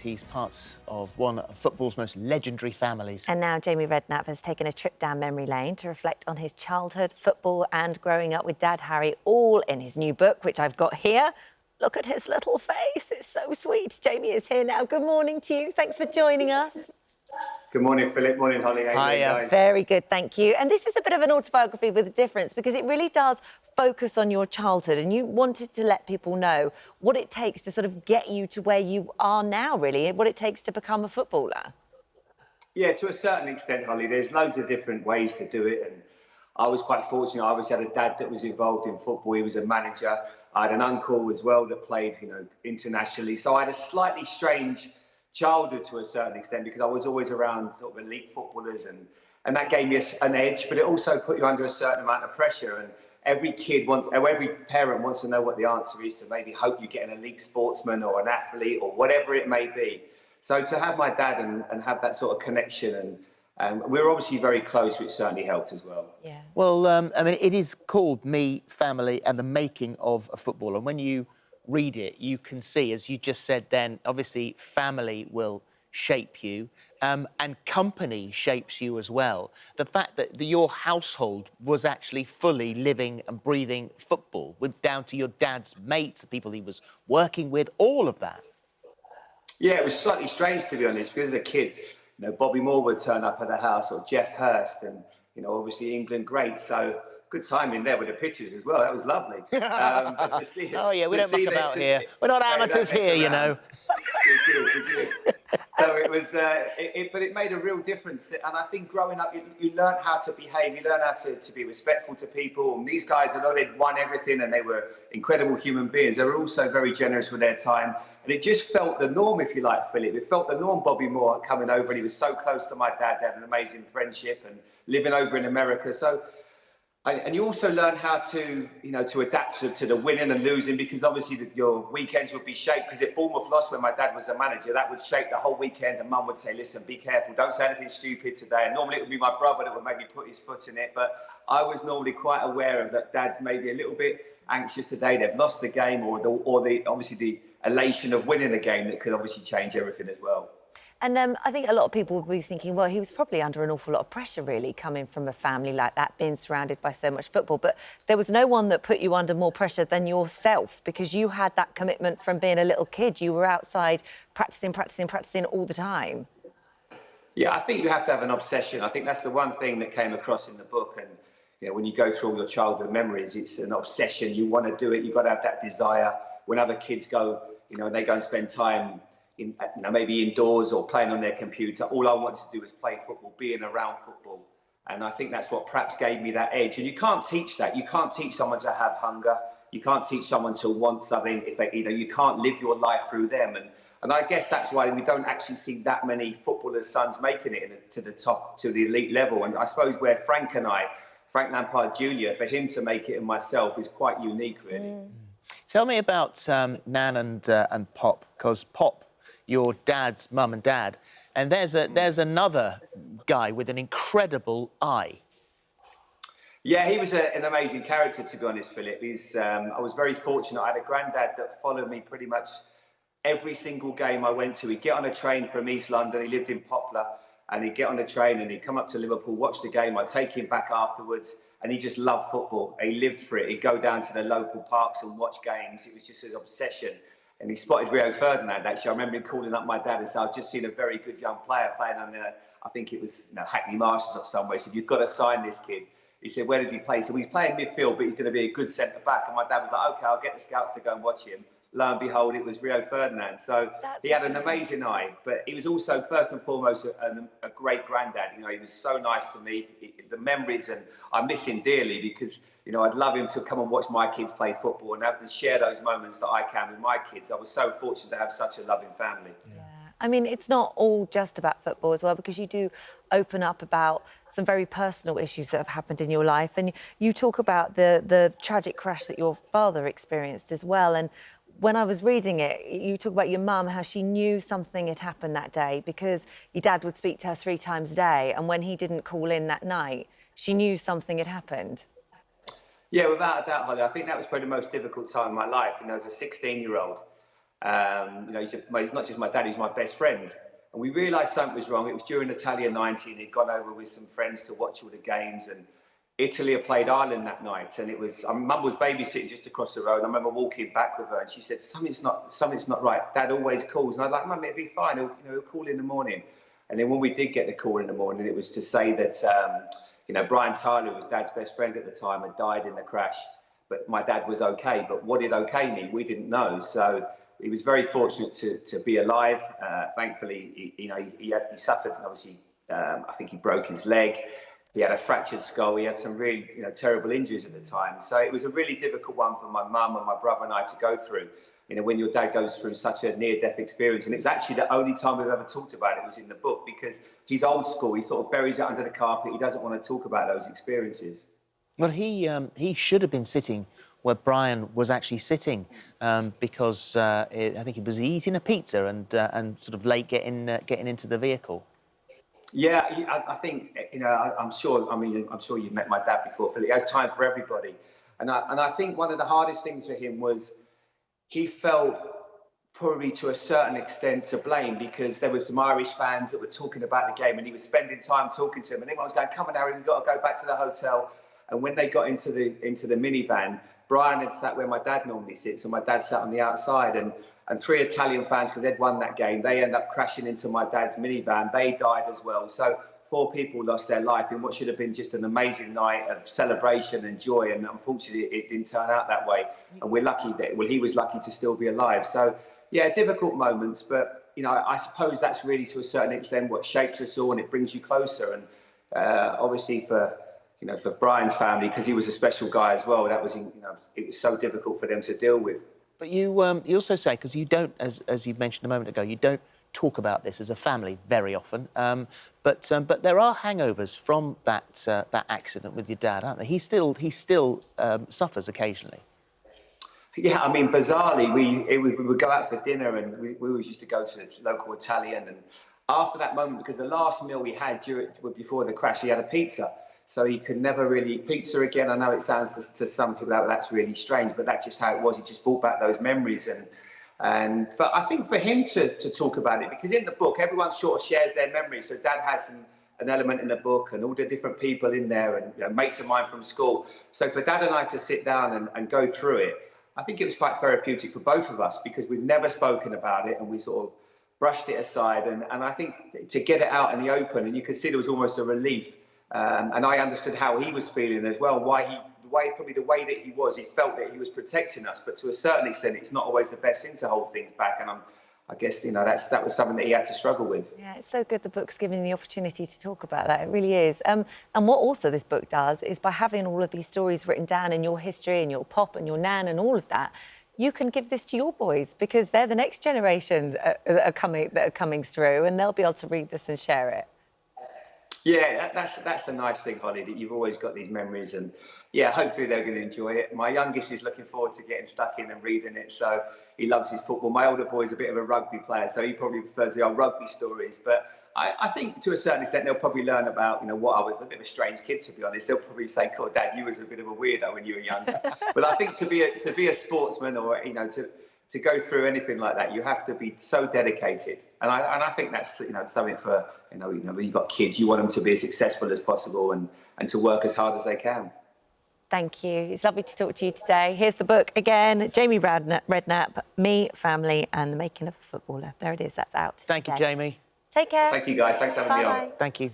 He's part of one of football's most legendary families. And now Jamie Redknapp has taken a trip down memory lane to reflect on his childhood, football and growing up with Dad Harry, all in his new book, which I've got here. Look at his little face. It's so sweet. Jamie is here now. Good morning to you. Thanks for joining us. Good morning, Phillip. Morning, Holly. How are you doing, guys? Very good, thank you. And this is a bit of an autobiography with a difference because it really does focus on your childhood, and you wanted to let people know what it takes to sort of get you to where you are now, really, what it takes to become a footballer. Yeah, to a certain extent, Holly. There's loads of different ways to do it, and I was quite fortunate. I obviously had a dad that was involved in football. He was a manager. I had an uncle as well that played, internationally. So I had a slightly strange childhood to a certain extent because I was always around sort of elite footballers, and that gave me an edge, but it also put you under a certain amount of pressure. And every parent wants to know what the answer is to maybe hope you get an elite sportsman or an athlete or whatever it may be. So to have my dad and have that sort of connection, and we were obviously very close, which certainly helped as well. Yeah. Well, it is called Me, Family and the Making of a Footballer. And when you read it, you can see, as you just said then, obviously family will shape you, and company shapes you as well. The fact that your household was actually fully living and breathing football, down to your dad's mates, the people he was working with, all of that. Yeah, it was slightly strange, to be honest, because as a kid, Bobby Moore would turn up at the house, or Jeff Hurst, and obviously England great. So good timing there with the pictures as well. That was lovely. Oh yeah, we don't muck about here. We're not amateurs here, Good. So it was, but it made a real difference. And I think growing up, you learn how to behave. You learn how to be respectful to people. And these guys, although they'd won everything and they were incredible human beings, they were also very generous with their time. And it just felt the norm, if you like, Phillip. It felt the norm, Bobby Moore coming over, and he was so close to my dad. They had an amazing friendship and living over in America. So, and you also learn how to, to adapt to the winning and losing, because obviously your weekends would be shaped. Because if Bournemouth lost when my dad was a manager, that would shape the whole weekend. And Mum would say, listen, be careful, don't say anything stupid today. And normally it would be my brother that would maybe put his foot in it. But I was normally quite aware of that dad's maybe a little bit anxious today. They've lost the game, or obviously the elation of winning the game that could obviously change everything as well. And I think a lot of people would be thinking, well, he was probably under an awful lot of pressure, really, coming from a family like that, being surrounded by so much football. But there was no one that put you under more pressure than yourself, because you had that commitment from being a little kid. You were outside practising all the time. Yeah, I think you have to have an obsession. I think that's the one thing that came across in the book. And, when you go through all your childhood memories, it's an obsession. You want to do it. You've got to have that desire. When other kids go, and they go and spend time maybe indoors or playing on their computer, all I wanted to do was play football, being around football. And I think that's what perhaps gave me that edge. And you can't teach that. You can't teach someone to have hunger. You can't teach someone to want something if they, you can't live your life through them. And I guess that's why we don't actually see that many footballers' sons making it to the top, to the elite level. And I suppose where Frank Lampard Jr., for him to make it and myself is quite unique, really. Tell me about Nan and Pop, because Pop, your dad's mum and dad, and there's another guy with an incredible eye. Yeah, he was an amazing character, to be honest, Phillip. I was very fortunate. I had a granddad that followed me pretty much every single game I went to. He'd get on a train from East London. He lived in Poplar, and he'd get on a train and he'd come up to Liverpool, watch the game. I'd take him back afterwards, and he just loved football. He lived for it. He'd go down to the local parks and watch games. It was just his obsession. And he spotted Rio Ferdinand, actually. I remember him calling up my dad and said, I've just seen a very good young player playing on there. I think it was Hackney Marshes or somewhere. He said, you've got to sign this kid. He said, where does he play? So he's playing midfield, but he's going to be a good centre-back. And my dad was like, OK, I'll get the scouts to go and watch him. Lo and behold, it was Rio Ferdinand. So he had an amazing eye, but he was also, first and foremost, a great granddad. He was so nice to me. The memories, and I miss him dearly because, I'd love him to come and watch my kids play football and share those moments that I can with my kids. I was so fortunate to have such a loving family. Yeah. I mean, it's not all just about football as well, because you do open up about some very personal issues that have happened in your life. And you talk about the tragic crash that your father experienced as well. And when I was reading it, you talk about your mum, how she knew something had happened that day because your dad would speak to her 3 times a day. And when he didn't call in that night, she knew something had happened. Yeah, without a doubt, Holly. I think that was probably the most difficult time in my life. As a 16-year-old, You know, he's not just my dad, he's my best friend. And we realised something was wrong. It was during Italia 90, and he'd gone over with some friends to watch all the games. And Italy had played Ireland that night, and it was Mum was babysitting just across the road. I remember walking back with her, and she said, "Something's not right. Dad always calls." And I was like, "Mum, it'll be fine. He'll call in the morning." And then when we did get the call in the morning, it was to say that you know, Brian Tyler, who was Dad's best friend at the time, had died in the crash. But my dad was okay. But what did okay mean? We didn't know. So he was very fortunate to be alive. Thankfully, he suffered, obviously, I think he broke his leg. He had a fractured skull. He had some really terrible injuries at the time. So it was a really difficult one for my mum and my brother and I to go through. You know, when your dad goes through such a near-death experience. And it was actually the only time we've ever talked about it was in the book, because he's old school. He sort of buries it under the carpet. He doesn't want to talk about those experiences. Well, he should have been sitting where Brian was actually sitting, because I think he was eating a pizza and sort of late getting into the vehicle. Yeah, I think I'm sure. I mean, I'm sure you've met my dad before, Phillip. He has time for everybody, and I think one of the hardest things for him was he felt probably to a certain extent to blame, because there were some Irish fans that were talking about the game, and he was spending time talking to them, and everyone was going, "Come on, Harry, we've got to go back to the hotel." And when they got into the minivan, Brian had sat where my dad normally sits, and my dad sat on the outside. And 3 Italian fans, because they'd won that game, they ended up crashing into my dad's minivan. They died as well. So 4 people lost their life in what should have been just an amazing night of celebration and joy. And unfortunately, it didn't turn out that way. And we're lucky that, well, he was lucky to still be alive. So, yeah, difficult moments. But, I suppose that's really, to a certain extent, what shapes us all, and it brings you closer. And obviously for Brian's family, because he was a special guy as well, that was, it was so difficult for them to deal with. But you also say, because you don't, as you mentioned a moment ago, you don't talk about this as a family very often. But there are hangovers from that accident with your dad, aren't there? He still suffers occasionally. Yeah, I mean, bizarrely, we would go out for dinner, and we always used to go to the local Italian. And after that moment, because the last meal we had before the crash, he had a pizza. So he could never really eat pizza again. I know it sounds to some people that's really strange, but that's just how it was. He just brought back those memories. And I think for him to talk about it, because in the book, everyone sort of shares their memories. So Dad has an element in the book, and all the different people in there, and mates of mine from school. So for Dad and I to sit down and go through it, I think it was quite therapeutic for both of us, because we've never spoken about it, and we sort of brushed it aside. And I think to get it out in the open, and you could see there was almost a relief. And I understood how he was feeling as well, probably the way that he was. He felt that he was protecting us, but to a certain extent, it's not always the best thing to hold things back. And I guess that was something that he had to struggle with. Yeah, it's so good the book's giving the opportunity to talk about that. It really is. And what also this book does is, by having all of these stories written down in your history and your pop and your nan and all of that, you can give this to your boys, because they're the next generation that are coming through, and they'll be able to read this and share it. Yeah, that's the nice thing, Holly, that you've always got these memories, and yeah, hopefully they're going to enjoy it. My youngest is looking forward to getting stuck in and reading it, so he loves his football. My older boy's a bit of a rugby player, so he probably prefers the old rugby stories. But I think to a certain extent they'll probably learn about, what I was, a bit of a strange kid, to be honest. They'll probably say, "God, Dad, you was a bit of a weirdo when you were younger." But I think to be a sportsman, or to go through anything like that, you have to be so dedicated. And I think that's something for when you've got kids, you want them to be as successful as possible and to work as hard as they can. Thank you. It's lovely to talk to you today. Here's the book again, Jamie Redknapp, Me, Family and the Making of a Footballer. There it is, that's out. Thank you, Jamie. Take care. Thank you, guys. Thanks for having me on. Thank you.